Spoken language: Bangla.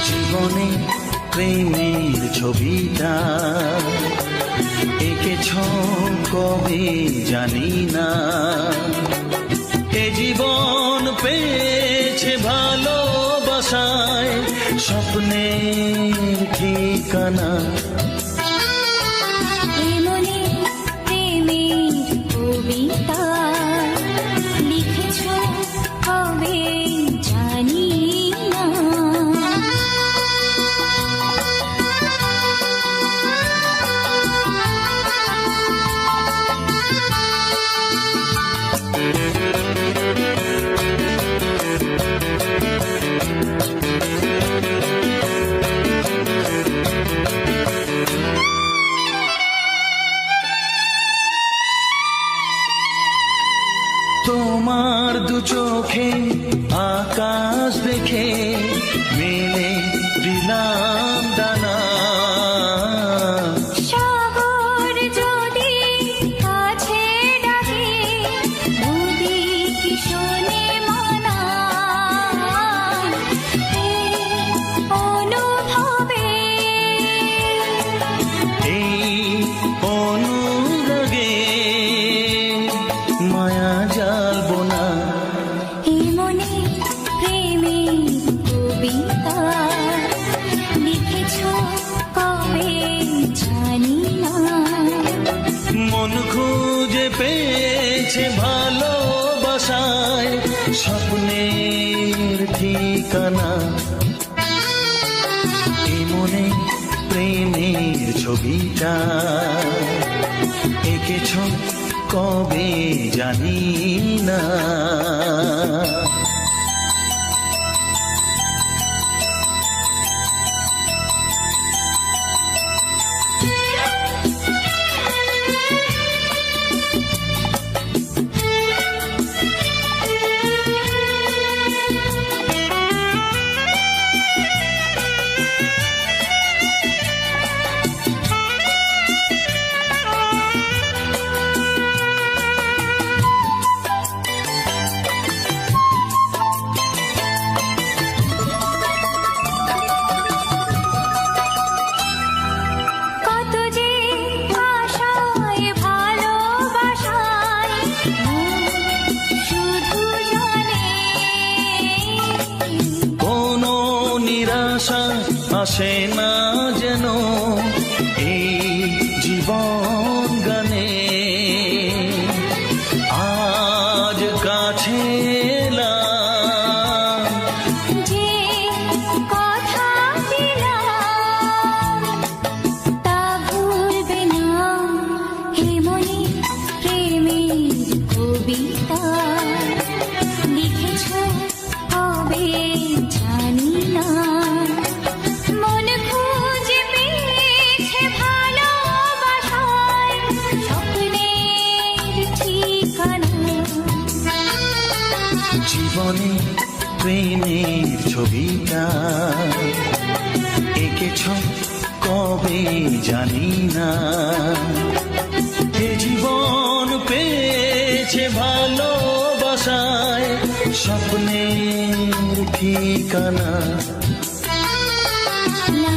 জীবনে প্রেমের ছবিটা এঁকেছ কবে জানি না। এ জীবন পেয়েছে ভালোবাসায় স্বপ্নের ঠিকানা। এমনি প্রেমের কবিতা লিখেছ কবে জানি না। তোমার দু চোখে আকাশ দেখে মেলে দিলাম দানা। সাগর যদি কাছে ডাকে নদী কি শোনে মানা। এই অনুভবে এই অনুরাগে মায়া জ্বালবো না। এ মনে প্রেমের কবিতা লিখেছ কবে জানি না। মন খুঁজে পেয়েছে ভালোবাসায় স্বপ্নের ঠিকানা। এ মনে প্রেমের ছবিটা এঁকেছ কবে জানি না। কত যে আশায় ভালোবাসায় শুধু জানে কোনো নিরাশা আসে না যেন এই জীবন গানে। আজ কাছে এলাম যে কথা দিলাম তা ভুলবে না। হে মনে প্রেমের কবিতা লিখেছ কবে জানি না। মন খুঁজে পেয়েছে ভালোবাসায় স্বপ্নের ঠিকানা। জীবনে প্রেমের ছবিটা এঁকেছ কবে জানি না। এ জীবন পেয়েছে ভালোবাসায় স্বপ্নের ঠিকানা। লা